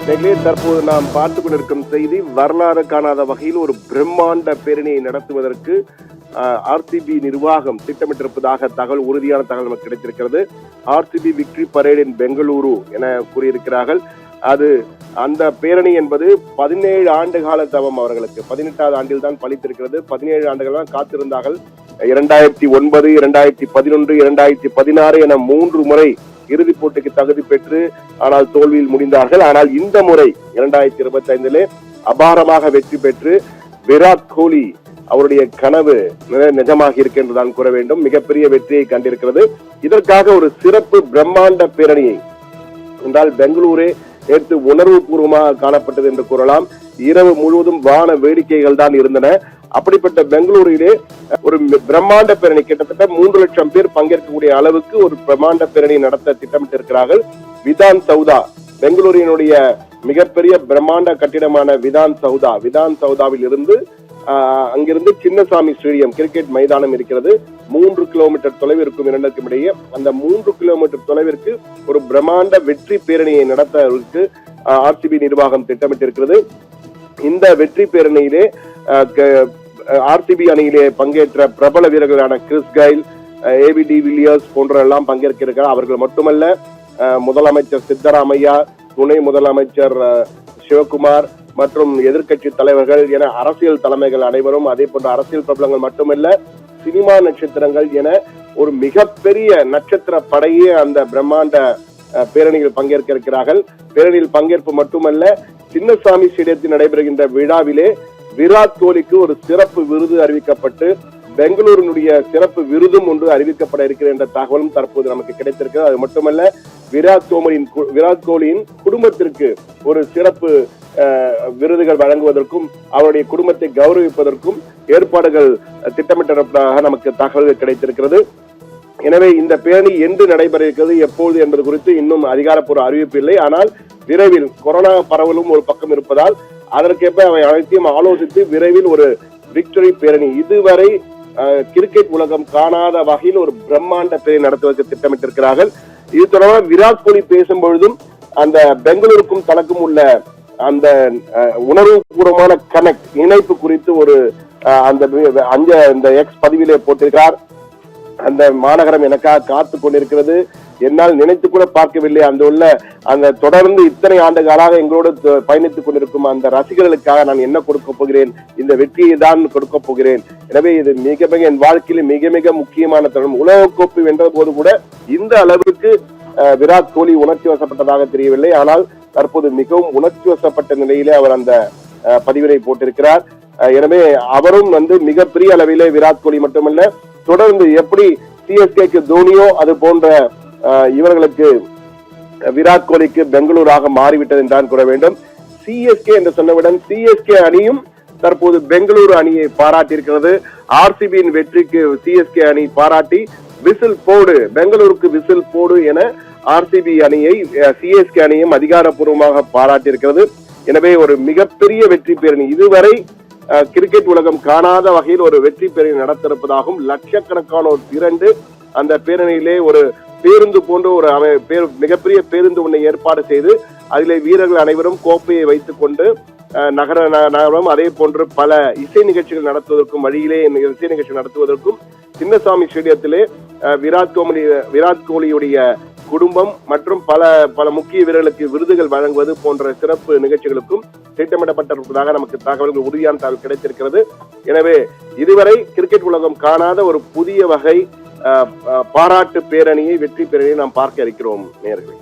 தற்போது நாம் பார்த்துக் கொண்டிருக்கும் செய்தி, வரலாறு காணாத வகையில் ஒரு பிரம்மாண்ட பேரணியை நடத்துவதற்கு ஆர்சிபி நிர்வாகம் திட்டமிட்டிருப்பதாக உறுதியான தகவல் நமக்கு கிடைத்திருக்கிறது. ஆர்சிபி விக்டரி பரேட் இன் பெங்களூரு என கூறியிருக்கிறார்கள். அந்த பேரணி என்பது 17 ஆண்டு கால தவம் அவர்களுக்கு 18வது ஆண்டில் தான் பலித்திருக்கிறது. 17 ஆண்டுகள் தான் காத்திருந்தார்கள். 2009, 2011, 2016 என 3 முறை இறுதிப் போட்டிக்கு தகுதி பெற்று ஆனால் தோல்வியில் முடிந்தார்கள். ஆனால் இந்த முறை 2025 அபாரமாக வெற்றி பெற்று விராட் கோலி அவருடைய கனவு நிஜமாக இருக்கின்றதான் கூற வேண்டும். மிகப்பெரிய வெற்றியை கண்டிருக்கிறது. இதற்காக ஒரு சிறப்பு பிரம்மாண்ட பேரணியை என்றால் பெங்களூரே நேற்று உணர்வு பூர்வமாக காணப்பட்டது என்று கூறலாம். இரவு முழுவதும் வான வேடிக்கைகள் தான் இருந்தன. அப்படிப்பட்ட பெங்களூரிலே ஒரு பிரம்மாண்ட பேரணி, கிட்டத்தட்ட 3 லட்சம் பேர் பங்கேற்கக்கூடிய அளவுக்கு ஒரு பிரம்மாண்ட பேரணி நடத்த திட்டமிட்டிருக்கிறார்கள். விதான் சௌதா, பெங்களூரினுடைய மிகப்பெரிய பிரம்மாண்ட கட்டிடமான விதான் சௌதாவில் இருந்து அங்கிருந்து சின்னசாமி ஸ்டேடியம் கிரிக்கெட் மைதானம் இருக்கிறது. 3 கிலோமீட்டர் தொலைவிற்கும் இரண்டுக்கும் இடையே அந்த 3 கிலோமீட்டர் தொலைவிற்கு ஒரு பிரம்மாண்ட வெற்றி பேரணியை நடத்துவதற்கு ஆர்சிபி நிர்வாகம் திட்டமிட்டிருக்கிறது. இந்த வெற்றி பேரணியிலே ஆர்சிபி அணியிலே பங்கேற்ற பிரபல வீரர்களான Chris Gayle, A B de Villiers போன்ற எல்லாம் பங்கேற்க இருக்கிறார். அவர்கள் மட்டுமல்ல, முதலமைச்சர் சித்தராமையா, துணை முதலமைச்சர் சிவகுமார் மற்றும் எதிர்கட்சி தலைவர்கள் என அரசியல் தலைமைகள் அனைவரும், அதே போன்ற அரசியல் பிரபலங்கள் மட்டுமல்ல, சினிமா நட்சத்திரங்கள் என ஒரு மிகப்பெரிய நட்சத்திர படையே அந்த பிரம்மாண்ட பேரணியில் பங்கேற்க இருக்கிறார்கள். பேரணியில் பங்கேற்பு மட்டுமல்ல, சின்னசாமி ஸ்டேடியத்தில் நடைபெறுகின்ற விழாவிலே விராட் கோலிக்கு ஒரு சிறப்பு விருது அறிவிக்கப்பட்டு பெங்களூரினுடைய சிறப்பு விருதும் ஒன்று அறிவிக்கப்பட இருக்கிற என்ற தகவலும் தற்போது நமக்கு கிடைத்திருக்கிறது. அது மட்டுமல்ல, விராட் கோலியின் குடும்பத்திற்கு ஒரு சிறப்பு விருதுகள் வழங்குவதற்கும் அவருடைய குடும்பத்தை கௌரவிப்பதற்கும் ஏற்பாடுகள் திட்டமிட்டிருப்பதாக நமக்கு தகவல்கள் கிடைத்திருக்கிறது. எனவே இந்த பேரணி என்று நடைபெற இருக்கிறது, எப்போது என்பது குறித்து இன்னும் அதிகாரப்பூர்வ அறிவிப்பு இல்லை. ஆனால் விரைவில் கொரோனா பரவலும் ஒரு பக்கம் இருப்பதால் அதற்கேற்ப அவை அனைத்தையும் ஆலோசித்து விரைவில் ஒரு விக்டரி பேரணி, இதுவரை கிரிக்கெட் உலகம் காணாத வகையில் ஒரு பிரம்மாண்ட பேரணி நடத்துவதற்கு திட்டமிட்டிருக்கிறார்கள். இது தொடர்பாக விராட் கோலி பேசும்பொழுதும் அந்த பெங்களூருக்கும் தனக்கும் உள்ள அந்த உணர்வுபூர்வமான இணைப்பு குறித்து ஒரு அந்த எக்ஸ் பதிவிலே போட்டிருக்கிறார். அந்த மாநகரம் எனக்காக காத்து கொண்டிருக்கிறது, என்னால் நினைத்து கூட பார்க்கவில்லை. அந்த தொடர்ந்து இத்தனை ஆண்டு காலாக எங்களோடு பயணித்துக் கொண்டிருக்கும் அந்த ரசிகர்களுக்காக நான் என்ன கொடுக்க போகிறேன், இந்த வெற்றியை தான் கொடுக்க போகிறேன். எனவே இது மிக மிக என் வாழ்க்கையில் மிக மிக முக்கியமான தருணம். உலகக்கோப்பை வென்ற போது கூட இந்த அளவுக்கு விராட் கோலி உணர்ச்சி வசப்பட்டதாக தெரியவில்லை. ஆனால் தற்போது மிகவும் உணர்ச்சி வசப்பட்ட நிலையிலே அவர் அந்த பதிவினை போட்டிருக்கிறார். எனவே அவரும் மிகப்பெரிய அளவிலே விராட் கோலி மட்டுமல்ல, தொடர்ந்து எப்படி சிஎஸ்கேக்கு தோனியோ அது போன்ற இவர்களுக்கு விராட் கோலிக்கு பெங்களூராக மாறிவிட்டது என்றான் கூற வேண்டும். சிஎஸ்கே என்று சொன்னவுடன் சிஎஸ்கே அணியும் தற்போது பெங்களூரு அணியை பாராட்டியிருக்கிறது. ஆர்சிபியின் வெற்றிக்கு சிஎஸ்கே அணி பாராட்டி விசில் போடு, பெங்களூருக்கு விசில் போடு என ஆர்சிபி அணியை சிஎஸ்கே அணியும் அதிகாரப்பூர்வமாக பாராட்டியிருக்கிறது. எனவே ஒரு மிகப்பெரிய வெற்றி பேரணி, இதுவரை கிரிக்கெட் உலகம் காணாத வகையில் ஒரு வெற்றி பேரணி நடத்திருப்பதாகவும், லட்சக்கணக்கானோர் திரண்டு அந்த பேரணியிலே ஒரு பேருந்து போன்ற ஒரு மிகப்பெரிய பேருந்து ஒன்றை ஏற்பாடு செய்து அதிலே வீரர்கள் அனைவரும் கோப்பையை வைத்துக் கொண்டு நகரம் அதே போன்று பல இசை நிகழ்ச்சிகள் நடத்துவதற்கும் வழியிலே இசை நிகழ்ச்சி நடத்துவதற்கும் சின்னசாமி ஸ்டேடியத்திலே விராட் கோலியுடைய குடும்பம் மற்றும் பல முக்கிய வீரர்களுக்கு விருதுகள் வழங்குவது போன்ற சிறப்பு நிகழ்ச்சிகளுக்கும் திட்டமிடப்பட்டிருப்பதாக நமக்கு தகவல்கள், உறுதியான தகவல் கிடைத்திருக்கிறது. எனவே இதுவரை கிரிக்கெட் உலகம் காணாத ஒரு புதிய வகை பாராட்டு பேரணியை, வெற்றி பேரணியை நாம் பார்க்க இருக்கிறோம் நேயர்களே.